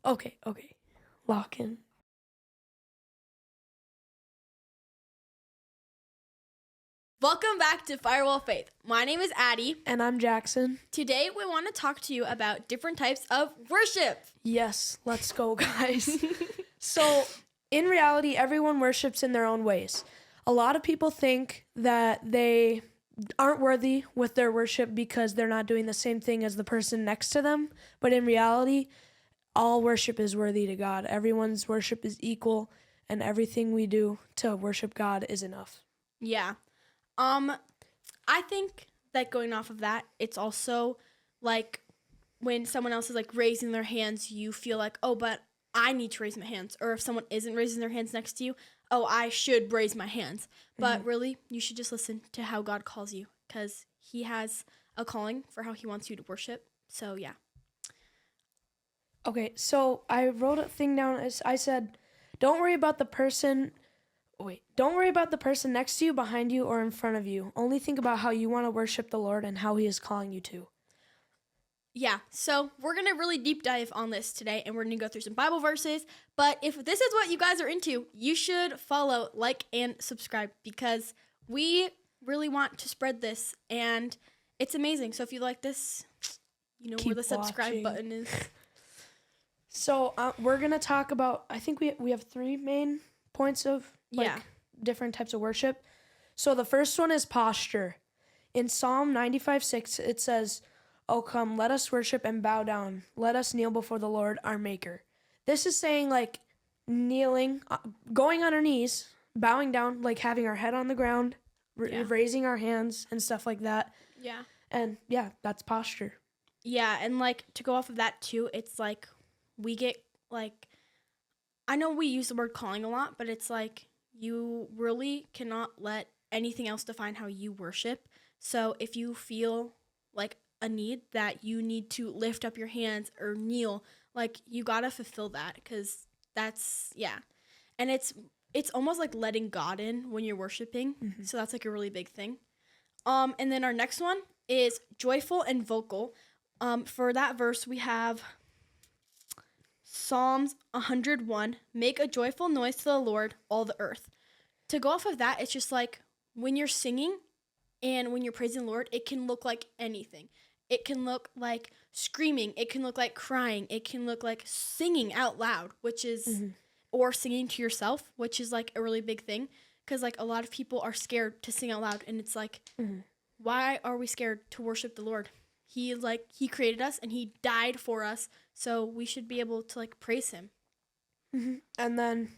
Okay. Lock in. Welcome back to Firewall Faith. My name is Addie. And I'm Jackson. Today we want to talk to you about different types of worship. Yes, let's go, guys. So, in reality, everyone worships in their own ways. A lot of people think that they aren't worthy with their worship because they're not doing the same thing as the person next to them. But in reality, all worship is worthy to God. Everyone's worship is equal, and everything we do to worship God is enough. Yeah. I think that going off of that, it's also like when someone else is like raising their hands, you feel like, oh, but I need to raise my hands. Or if someone isn't raising their hands next to you, oh, I should raise my hands. But really, you should just listen to how God calls you because he has a calling for how he wants you to worship. So, yeah. Okay, so I wrote a thing down. I said, don't worry about the person next to you, behind you, or in front of you. Only think about how you want to worship the Lord and how he is calling you to. Yeah, so we're going to really deep dive on this today, and we're going to go through some Bible verses. But if this is what you guys are into, you should follow, like, and subscribe because we really want to spread this, and it's amazing. So if you like this, you know Keep where the subscribe watching. button is. So we're going to talk about, I think we have three main points of different types of worship. So the first one is posture. In Psalm 95:6, it says, "Oh, come, let us worship and bow down. Let us kneel before the Lord, our Maker." This is saying like kneeling, going on our knees, bowing down, like having our head on the ground, raising our hands and stuff like that. Yeah. And that's posture. Yeah, and like to go off of that too, it's like we get like, I know we use the word calling a lot, but it's like you really cannot let anything else define how you worship. So if you feel like a need that you need to lift up your hands or kneel, like you gotta fulfill that because that's and it's almost like letting God in when you're worshiping. Mm-hmm. So that's like a really big thing. And then our next one is joyful and vocal. For that verse we have Psalms 101, make a joyful noise to the Lord, all the earth. To go off of that, it's just like when you're singing and when you're praising the Lord, it can look like anything. It can look like screaming. It can look like crying. It can look like singing out loud, which is, or singing to yourself, which is like a really big thing. Because like a lot of people are scared to sing out loud. And it's like, why are we scared to worship the Lord? He created us and he died for us. So we should be able to like praise him. And then,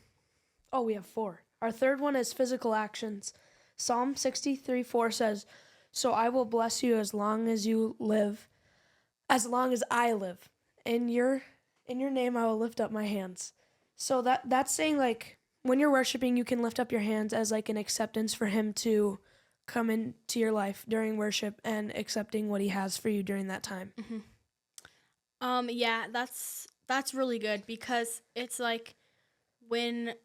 we have four. Our third one is physical actions. Psalm 63:4 says, "So I will bless you as long as you live, as long as I live. In your name I will lift up my hands." So that's saying like when you're worshiping, you can lift up your hands as like an acceptance for him to come into your life during worship and accepting what he has for you during that time. Yeah, that's really good because it's like when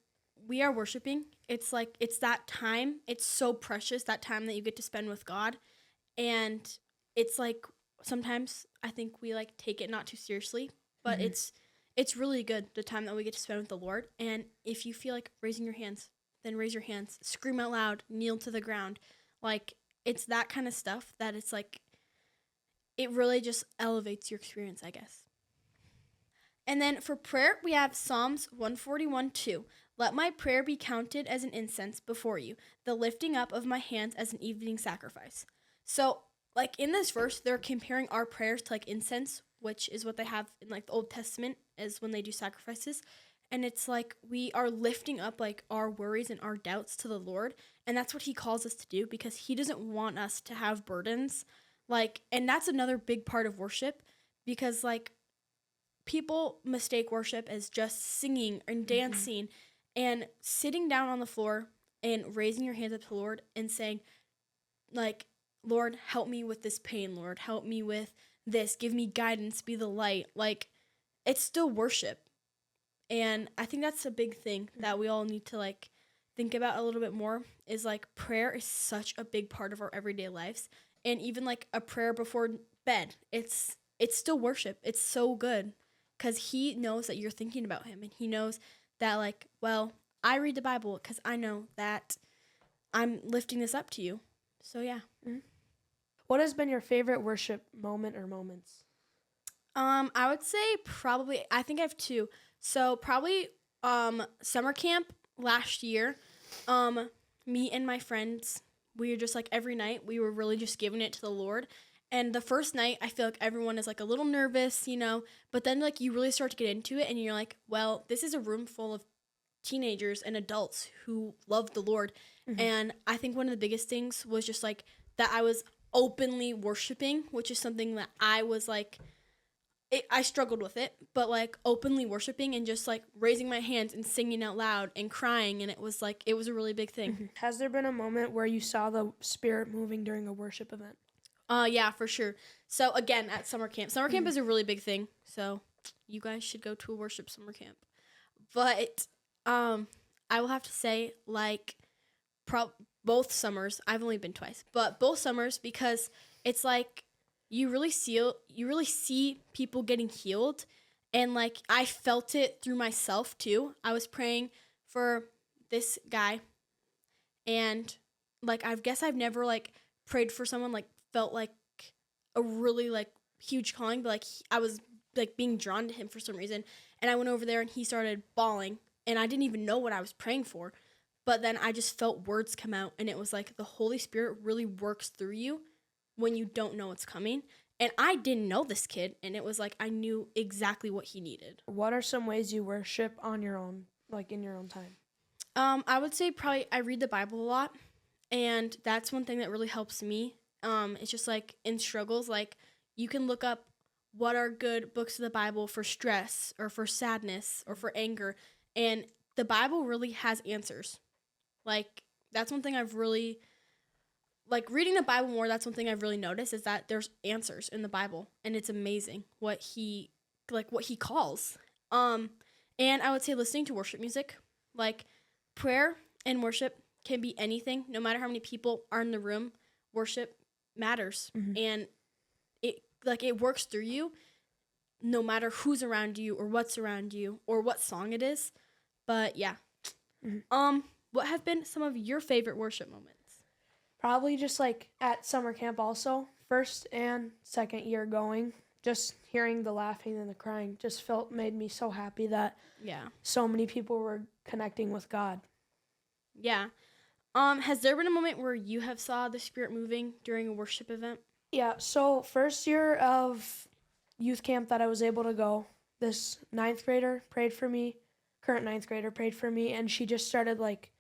we are worshiping, it's like it's that time. It's so precious, that time that you get to spend with God. And it's like sometimes I think we like take it not too seriously, but it's really good the time that we get to spend with the Lord. And if you feel like raising your hands, then raise your hands, scream out loud, kneel to the ground. Like it's that kind of stuff that it's like it really just elevates your experience, I guess. And then for prayer, we have Psalms 141:2. Let my prayer be counted as an incense before you, the lifting up of my hands as an evening sacrifice. So, like in this verse, they're comparing our prayers to like incense, which is what they have in like the Old Testament is when they do sacrifices. And it's like we are lifting up like our worries and our doubts to the Lord. And that's what he calls us to do because he doesn't want us to have burdens. Like, and that's another big part of worship because like people mistake worship as just singing and dancing and sitting down on the floor and raising your hands up to the Lord and saying, like, Lord, help me with this pain, Lord. Help me with this. Give me guidance. Be the light. Like, it's still worship. And I think that's a big thing that we all need to, like, think about a little bit more is, like, prayer is such a big part of our everyday lives. And even, like, a prayer before bed, it's still worship. It's so good. because he knows that you're thinking about him, and he knows that, like, well, I read the Bible because I know that I'm lifting this up to you. So yeah. What has been your favorite worship moment or moments? I would say probably, I think I have two. So probably summer camp last year. Me and my friends, we were just like every night we were really just giving it to the Lord. And the first night I feel like everyone is like a little nervous, but then like you really start to get into it and you're like, well, this is a room full of teenagers and adults who love the Lord. And I think one of the biggest things was just like that I was openly worshiping, which is something that I was like, I struggled with it, but like openly worshiping and just like raising my hands and singing out loud and crying. And it was a really big thing. Has there been a moment where you saw the Spirit moving during a worship event? Yeah, for sure. So again, at summer camp is a really big thing. So you guys should go to a worship summer camp. But I will have to say, like, both summers. I've only been twice, but both summers, because it's like you really see people getting healed, and like I felt it through myself too. I was praying for this guy, and like I guess I've never like prayed for someone like felt like a really like huge calling, but like I was like being drawn to him for some reason, and I went over there and he started bawling, and I didn't even know what I was praying for, but then I just felt words come out, and it was like the Holy Spirit really works through you when you don't know what's coming. And I didn't know this kid, and it was like I knew exactly what he needed. What are some ways you worship on your own, like in your own time? I would say probably I read the Bible a lot, and that's one thing that really helps me. It's just like in struggles, like you can look up what are good books of the Bible for stress or for sadness or for anger, and the Bible really has answers. Like that's one thing I've really like reading the Bible more. That's one thing I've really noticed is that there's answers in the Bible, and it's amazing what he calls. And I would say listening to worship music, like prayer and worship can be anything, no matter how many people are in the room. Worship matters, and it works through you, no matter who's around you or what's around you or what song it is. But yeah, what have been some of your favorite worship moments? Probably just like at summer camp also, first and second year going, just hearing the laughing and the crying just made me so happy that so many people were connecting with God. Yeah. Has there been a moment where you have saw the Spirit moving during a worship event? Yeah, so first year of youth camp that I was able to go, this current ninth grader prayed for me, and she just started like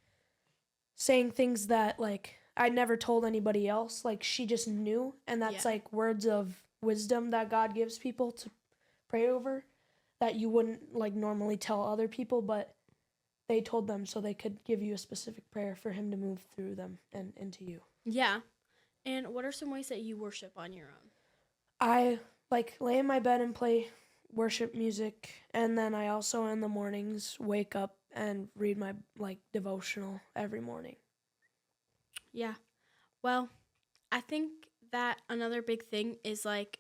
saying things that like I never told anybody else. Like she just knew, and that's like words of wisdom that God gives people to pray over that you wouldn't like normally tell other people, but they told them so they could give you a specific prayer for him to move through them and into you. Yeah. And what are some ways that you worship on your own? I like lay in my bed and play worship music, and then I also in the mornings wake up and read my like devotional every morning. Yeah. Well, I think that another big thing is like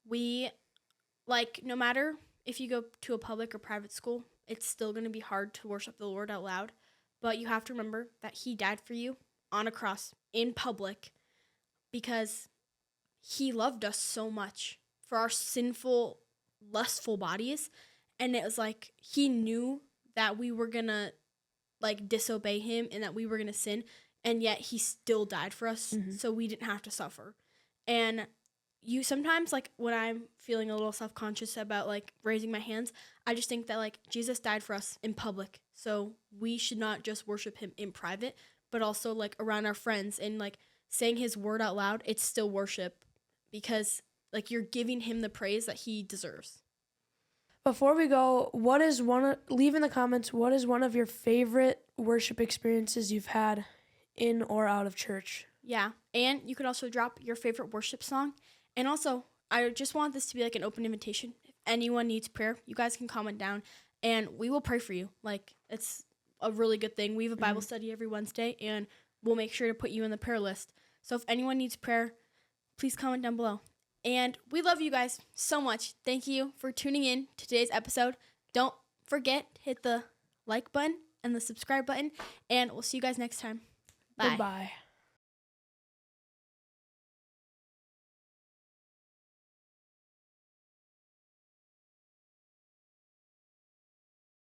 we like no matter if you go to a public or private school, it's still going to be hard to worship the Lord out loud, but you have to remember that he died for you on a cross in public because he loved us so much for our sinful, lustful bodies, and it was like he knew that we were going to like disobey him and that we were going to sin, and yet he still died for us so we didn't have to suffer. And you sometimes like when I'm feeling a little self-conscious about like raising my hands, I just think that like Jesus died for us in public, so we should not just worship him in private, but also like around our friends, and like saying his word out loud, it's still worship because like you're giving him the praise that he deserves. Before we go, leave in the comments what is one of your favorite worship experiences you've had in or out of church? Yeah, and you could also drop your favorite worship song. And also, I just want this to be like an open invitation. If anyone needs prayer, you guys can comment down and we will pray for you. Like, it's a really good thing. We have a Bible study every Wednesday, and we'll make sure to put you in the prayer list. So if anyone needs prayer, please comment down below. And we love you guys so much. Thank you for tuning in to today's episode. Don't forget, hit the like button and the subscribe button. And we'll see you guys next time. Bye. Goodbye.